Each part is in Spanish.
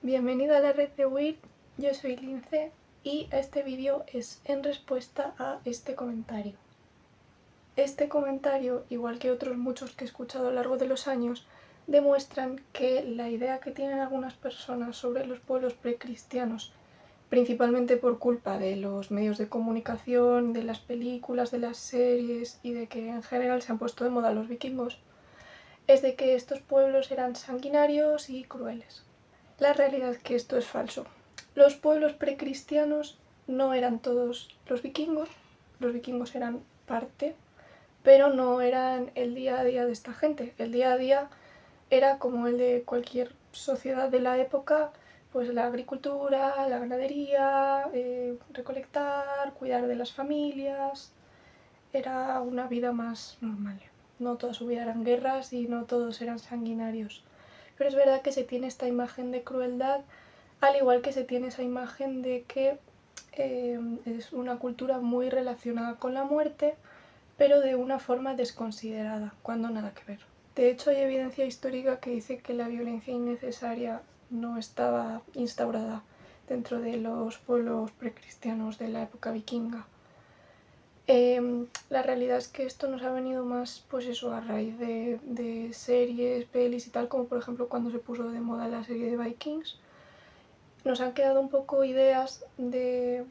Bienvenido a la red de Weird, yo soy Lince y este vídeo es en respuesta a este comentario. Este comentario, igual que otros muchos que he escuchado a lo largo de los años, demuestran que la idea que tienen algunas personas sobre los pueblos precristianos, principalmente por culpa de los medios de comunicación, de las películas, de las series y de que en general se han puesto de moda los vikingos, es de que estos pueblos eran sanguinarios y crueles. La realidad es que esto es falso. Los pueblos precristianos no eran todos los vikingos eran parte, pero no eran el día a día de esta gente. El día a día era como el de cualquier sociedad de la época, pues la agricultura, la ganadería, recolectar, cuidar de las familias. Era una vida más normal. No toda su vida eran guerras y no todos eran sanguinarios. Pero es verdad que se tiene esta imagen de crueldad, al igual que se tiene esa imagen de que es una cultura muy relacionada con la muerte, pero de una forma desconsiderada, cuando nada que ver. De hecho, hay evidencia histórica que dice que la violencia innecesaria no estaba instaurada dentro de los pueblos precristianos de la época vikinga. La realidad es que esto nos ha venido más, pues eso, a raíz de series, pelis y tal, como por ejemplo cuando se puso de moda la serie de Vikings. Nos han quedado un poco ideas de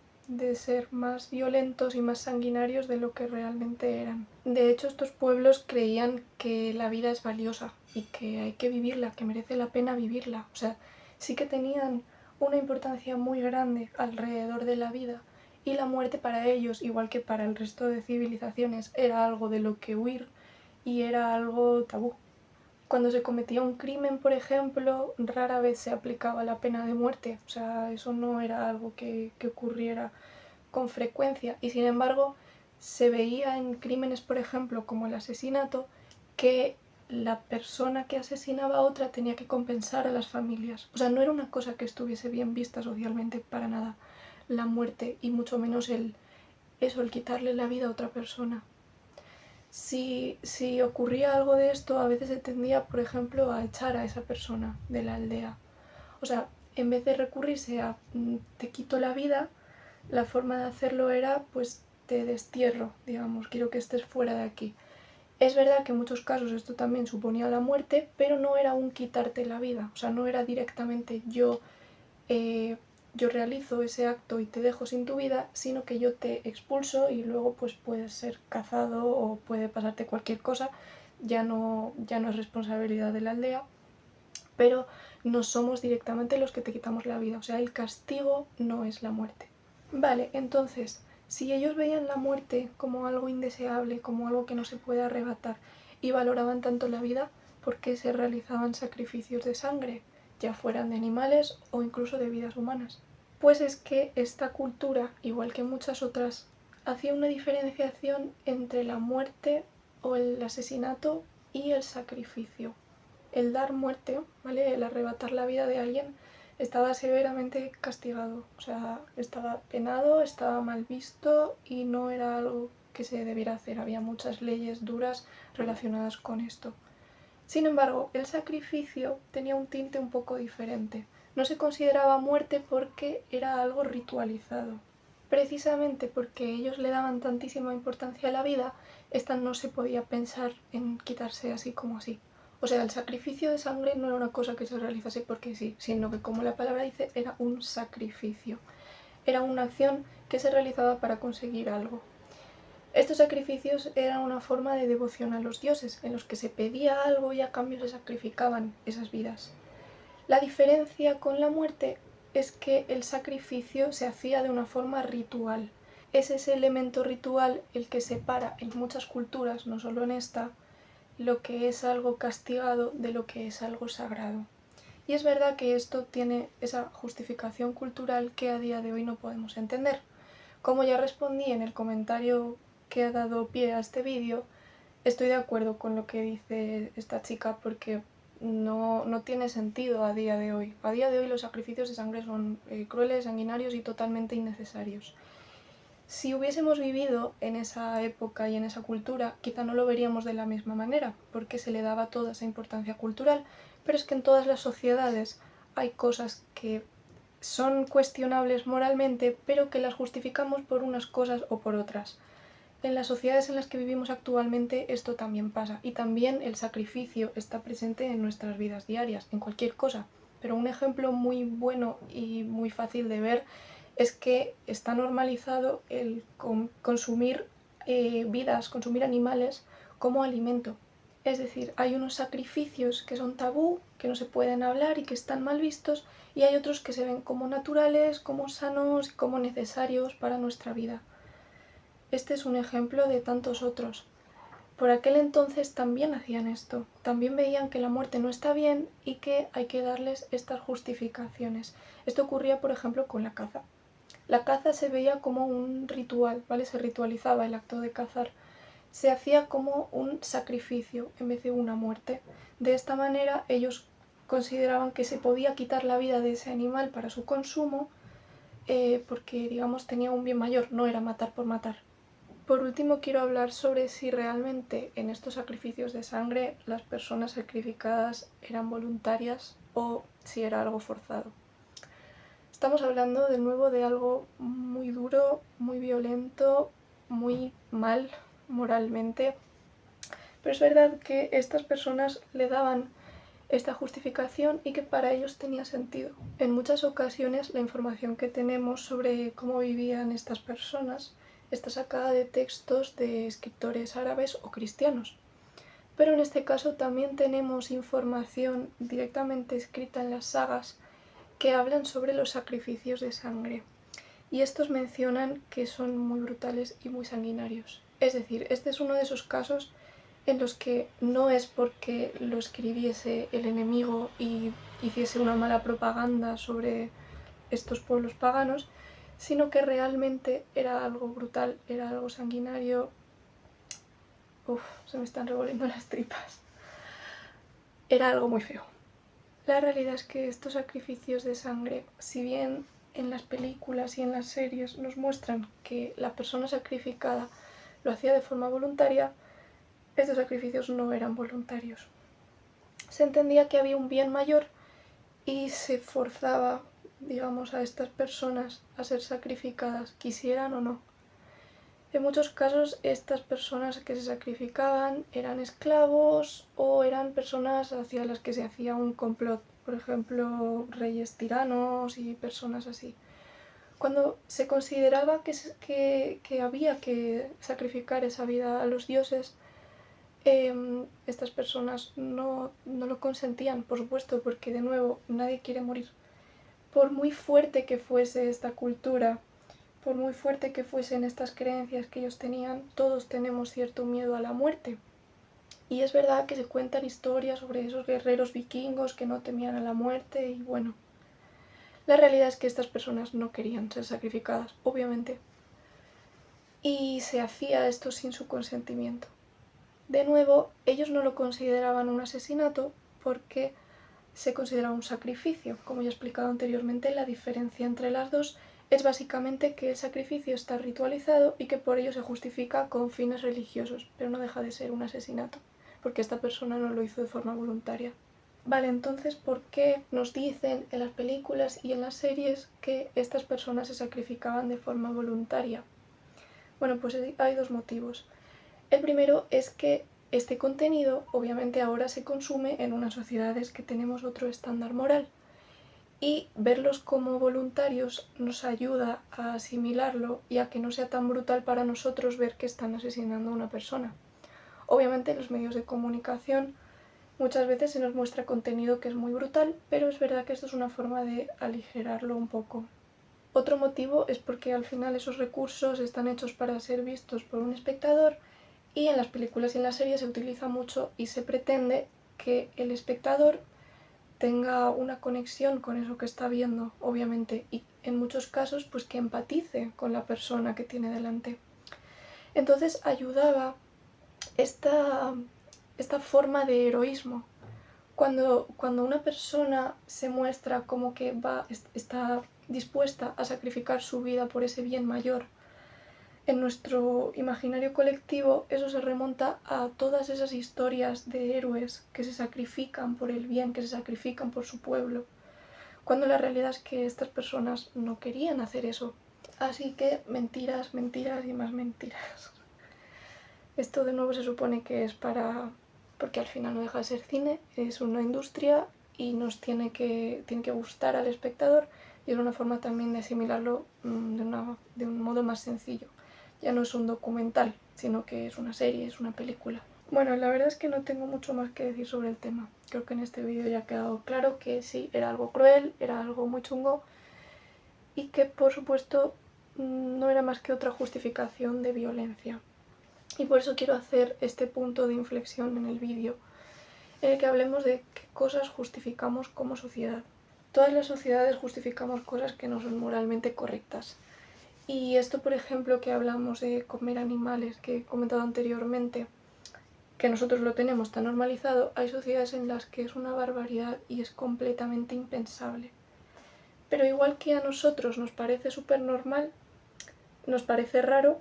ser más violentos y más sanguinarios de lo que realmente eran. De hecho, estos pueblos creían que la vida es valiosa y que hay que vivirla, que merece la pena vivirla. O sea, sí que tenían una importancia muy grande alrededor de la vida, y la muerte para ellos, igual que para el resto de civilizaciones, era algo de lo que huir y era algo tabú. Cuando se cometía un crimen, por ejemplo, rara vez se aplicaba la pena de muerte. O sea, eso no era algo que ocurriera con frecuencia. Y sin embargo, se veía en crímenes, por ejemplo, como el asesinato, que la persona que asesinaba a otra tenía que compensar a las familias. O sea, no era una cosa que estuviese bien vista socialmente para nada, la muerte, y mucho menos el quitarle la vida a otra persona. Si ocurría algo de esto, a veces se tendía, por ejemplo, a echar a esa persona de la aldea. O sea, en vez de recurrirse a te quito la vida, la forma de hacerlo era pues te destierro, digamos, quiero que estés fuera de aquí. Es verdad que en muchos casos esto también suponía la muerte, pero no era un quitarte la vida. O sea, no era directamente yo realizo ese acto y te dejo sin tu vida, sino que yo te expulso y luego pues puedes ser cazado o puede pasarte cualquier cosa. Ya no es responsabilidad de la aldea, pero no somos directamente los que te quitamos la vida. O sea, el castigo no es la muerte. Vale, entonces, si ellos veían la muerte como algo indeseable, como algo que no se puede arrebatar, y valoraban tanto la vida, ¿por qué se realizaban sacrificios de sangre, ya fueran de animales o incluso de vidas humanas? Pues es que esta cultura, igual que muchas otras, hacía una diferenciación entre la muerte o el asesinato y el sacrificio. El dar muerte, ¿vale? El arrebatar la vida de alguien estaba severamente castigado, o sea, estaba penado, estaba mal visto y no era algo que se debiera hacer. Había muchas leyes duras relacionadas con esto. Sin embargo, el sacrificio tenía un tinte un poco diferente. No se consideraba muerte porque era algo ritualizado. Precisamente porque ellos le daban tantísima importancia a la vida, esta no se podía pensar en quitarse así como así. O sea, el sacrificio de sangre no era una cosa que se realizase porque sí, sino que, como la palabra dice, era un sacrificio. Era una acción que se realizaba para conseguir algo. Estos sacrificios eran una forma de devoción a los dioses, en los que se pedía algo y a cambio se sacrificaban esas vidas. La diferencia con la muerte es que el sacrificio se hacía de una forma ritual. Es ese elemento ritual el que separa en muchas culturas, no solo en esta, lo que es algo castigado de lo que es algo sagrado. Y es verdad que esto tiene esa justificación cultural que a día de hoy no podemos entender. Como ya respondí en el comentario que ha dado pie a este vídeo, estoy de acuerdo con lo que dice esta chica porque no tiene sentido a día de hoy. A día de hoy los sacrificios de sangre son crueles, sanguinarios y totalmente innecesarios. Si hubiésemos vivido en esa época y en esa cultura, quizá no lo veríamos de la misma manera, porque se le daba toda esa importancia cultural, pero es que en todas las sociedades hay cosas que son cuestionables moralmente, pero que las justificamos por unas cosas o por otras. En las sociedades en las que vivimos actualmente esto también pasa, y también el sacrificio está presente en nuestras vidas diarias, en cualquier cosa. Pero un ejemplo muy bueno y muy fácil de ver es que está normalizado el consumir consumir animales como alimento. Es decir, hay unos sacrificios que son tabú, que no se pueden hablar y que están mal vistos, y hay otros que se ven como naturales, como sanos, como necesarios para nuestra vida. Este es un ejemplo de tantos otros. Por aquel entonces también hacían esto, también veían que la muerte no está bien y que hay que darles estas justificaciones. Esto ocurría, por ejemplo, con la caza. La caza se veía como un ritual, ¿vale? Se ritualizaba el acto de cazar. Se hacía como un sacrificio en vez de una muerte. De esta manera ellos consideraban que se podía quitar la vida de ese animal para su consumo porque, digamos, tenía un bien mayor, no era matar por matar. Por último, quiero hablar sobre si realmente en estos sacrificios de sangre las personas sacrificadas eran voluntarias o si era algo forzado. Estamos hablando de nuevo de algo muy duro, muy violento, muy mal moralmente, pero es verdad que estas personas le daban esta justificación y que para ellos tenía sentido. En muchas ocasiones la información que tenemos sobre cómo vivían estas personas está sacada de textos de escritores árabes o cristianos. Pero en este caso también tenemos información directamente escrita en las sagas que hablan sobre los sacrificios de sangre. Y estos mencionan que son muy brutales y muy sanguinarios. Es decir, este es uno de esos casos en los que no es porque lo escribiese el enemigo y hiciese una mala propaganda sobre estos pueblos paganos, sino que realmente era algo brutal, era algo sanguinario. Uf, se me están revolviendo las tripas. Era algo muy feo. La realidad es que estos sacrificios de sangre, si bien en las películas y en las series nos muestran que la persona sacrificada lo hacía de forma voluntaria, estos sacrificios no eran voluntarios. Se entendía que había un bien mayor y se forzaba, digamos, a estas personas a ser sacrificadas, quisieran o no. En muchos casos estas personas que se sacrificaban eran esclavos o eran personas hacia las que se hacía un complot, por ejemplo, reyes tiranos y personas así. Cuando se consideraba que había que sacrificar esa vida a los dioses, estas personas no lo consentían, por supuesto, porque de nuevo nadie quiere morir. Por muy fuerte que fuese esta cultura, por muy fuerte que fuesen estas creencias que ellos tenían, todos tenemos cierto miedo a la muerte. Y es verdad que se cuentan historias sobre esos guerreros vikingos que no temían a la muerte y bueno, la realidad es que estas personas no querían ser sacrificadas, obviamente. Y se hacía esto sin su consentimiento. De nuevo, ellos no lo consideraban un asesinato porque se consideraba un sacrificio. Como ya he explicado anteriormente, la diferencia entre las dos es básicamente que el sacrificio está ritualizado y que por ello se justifica con fines religiosos, pero no deja de ser un asesinato, porque esta persona no lo hizo de forma voluntaria. Vale, entonces, ¿por qué nos dicen en las películas y en las series que estas personas se sacrificaban de forma voluntaria? Bueno, pues hay dos motivos. El primero es que este contenido obviamente ahora se consume en unas sociedades que tenemos otro estándar moral y verlos como voluntarios nos ayuda a asimilarlo y a que no sea tan brutal para nosotros ver que están asesinando a una persona. Obviamente en los medios de comunicación muchas veces se nos muestra contenido que es muy brutal, pero es verdad que esto es una forma de aligerarlo un poco. Otro motivo es porque al final esos recursos están hechos para ser vistos por un espectador y en las películas y en las series se utiliza mucho y se pretende que el espectador tenga una conexión con eso que está viendo, obviamente, y en muchos casos pues que empatice con la persona que tiene delante. Entonces ayudaba esta forma de heroísmo. Cuando una persona se muestra como que está dispuesta a sacrificar su vida por ese bien mayor, en nuestro imaginario colectivo eso se remonta a todas esas historias de héroes que se sacrifican por el bien, que se sacrifican por su pueblo. cuando la realidad es que estas personas no querían hacer eso. Así que mentiras, mentiras y más mentiras. Esto de nuevo se supone que es porque al final no deja de ser cine, es una industria y nos tiene que gustar al espectador, y es una forma también de asimilarlo de un modo más sencillo. Ya no es un documental, sino que es una serie, es una película. Bueno, la verdad es que no tengo mucho más que decir sobre el tema. Creo que en este vídeo ya ha quedado claro que sí, era algo cruel, era algo muy chungo, y que por supuesto no era más que otra justificación de violencia. Y por eso quiero hacer este punto de inflexión en el vídeo, en el que hablemos de qué cosas justificamos como sociedad. Todas las sociedades justificamos cosas que no son moralmente correctas. Y esto, por ejemplo, que hablamos de comer animales, que he comentado anteriormente, que nosotros lo tenemos tan normalizado, hay sociedades en las que es una barbaridad y es completamente impensable. Pero igual que a nosotros nos parece súper normal, nos parece raro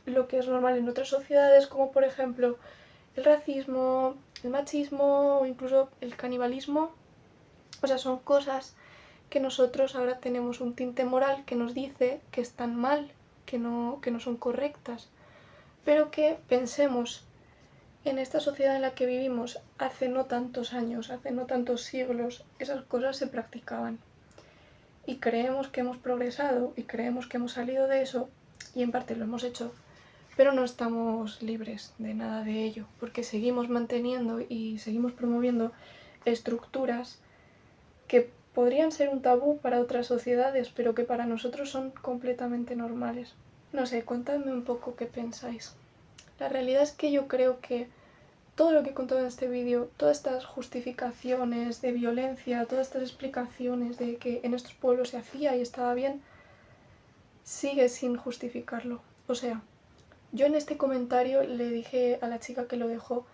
lo que es normal en otras sociedades, como por ejemplo el racismo, el machismo o incluso el canibalismo. O sea, son cosas que nosotros ahora tenemos un tinte moral que nos dice que están mal, que no son correctas. Pero que pensemos en esta sociedad en la que vivimos hace no tantos años, hace no tantos siglos, esas cosas se practicaban. Y creemos que hemos progresado y creemos que hemos salido de eso, y en parte lo hemos hecho, pero no estamos libres de nada de ello, porque seguimos manteniendo y seguimos promoviendo estructuras que podrían ser un tabú para otras sociedades, pero que para nosotros son completamente normales. No sé, contadme un poco qué pensáis. La realidad es que yo creo que todo lo que he contado en este vídeo, todas estas justificaciones de violencia, todas estas explicaciones de que en estos pueblos se hacía y estaba bien, sigue sin justificarlo. O sea, yo en este comentario le dije a la chica que lo dejó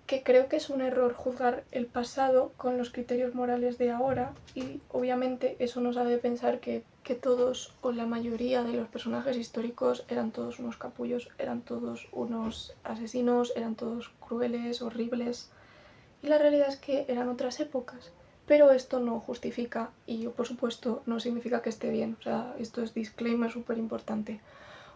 que creo que es un error juzgar el pasado con los criterios morales de ahora, y obviamente eso nos hace pensar que todos o la mayoría de los personajes históricos eran todos unos capullos, eran todos unos asesinos, eran todos crueles, horribles, y la realidad es que eran otras épocas. Pero esto no justifica, y por supuesto no significa que esté bien, o sea, esto es disclaimer súper importante.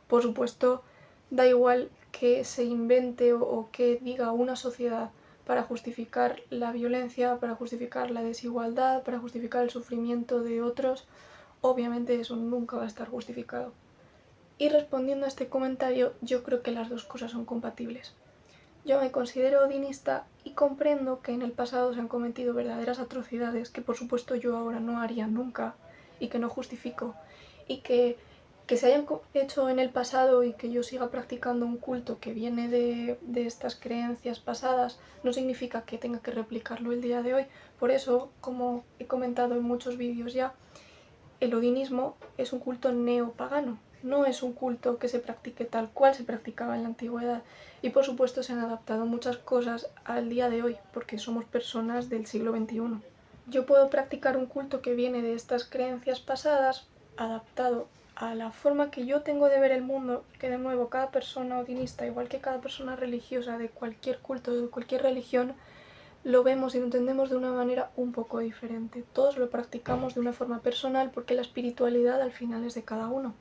Por supuesto, da igual que se invente o que diga una sociedad para justificar la violencia, para justificar la desigualdad, para justificar el sufrimiento de otros, obviamente eso nunca va a estar justificado. Y respondiendo a este comentario, yo creo que las dos cosas son compatibles. Yo me considero odinista y comprendo que en el pasado se han cometido verdaderas atrocidades que por supuesto yo ahora no haría nunca y que no justifico, y que se hayan hecho en el pasado y que yo siga practicando un culto que viene de estas creencias pasadas no significa que tenga que replicarlo el día de hoy. Por eso, como he comentado en muchos vídeos ya, el odinismo es un culto neopagano, no es un culto que se practique tal cual se practicaba en la antigüedad, y por supuesto se han adaptado muchas cosas al día de hoy porque somos personas del siglo XXI. Yo puedo practicar un culto que viene de estas creencias pasadas, adaptado a la forma que yo tengo de ver el mundo, que de nuevo cada persona odinista, igual que cada persona religiosa de cualquier culto, de cualquier religión, lo vemos y lo entendemos de una manera un poco diferente. Todos lo practicamos de una forma personal porque la espiritualidad al final es de cada uno.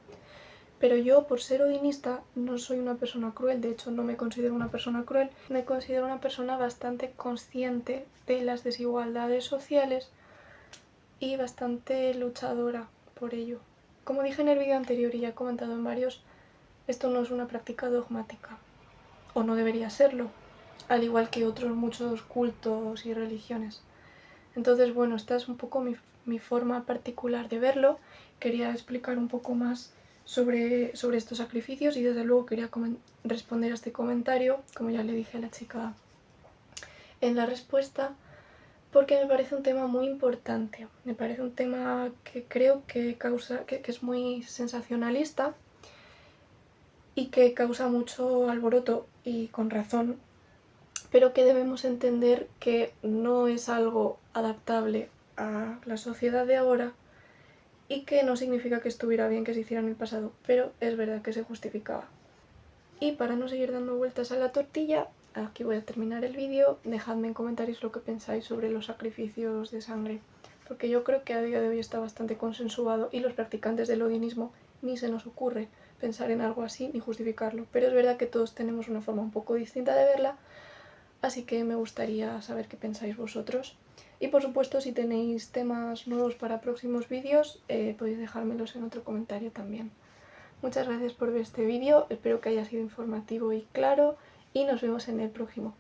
Pero yo, por ser odinista, no soy una persona cruel, de hecho no me considero una persona cruel, me considero una persona bastante consciente de las desigualdades sociales y bastante luchadora por ello. Como dije en el vídeo anterior y ya he comentado en varios, esto no es una práctica dogmática, o no debería serlo, al igual que otros muchos cultos y religiones. Entonces, bueno, esta es un poco mi forma particular de verlo. Quería explicar un poco más sobre estos sacrificios y desde luego quería responder a este comentario, como ya le dije a la chica en la respuesta, porque me parece un tema muy importante. Me parece un tema que creo que es muy sensacionalista y que causa mucho alboroto, y con razón, pero que debemos entender que no es algo adaptable a la sociedad de ahora y que no significa que estuviera bien que se hiciera en el pasado, pero es verdad que se justificaba. Y para no seguir dando vueltas a la tortilla, aquí voy a terminar el vídeo. Dejadme en comentarios lo que pensáis sobre los sacrificios de sangre. porque yo creo que a día de hoy está bastante consensuado y los practicantes del odinismo ni se nos ocurre pensar en algo así ni justificarlo, pero es verdad que todos tenemos una forma un poco distinta de verla, así que me gustaría saber qué pensáis vosotros. Y por supuesto, si tenéis temas nuevos para próximos vídeos, podéis dejármelos en otro comentario también. Muchas gracias por ver este vídeo, espero que haya sido informativo y claro, y nos vemos en el próximo.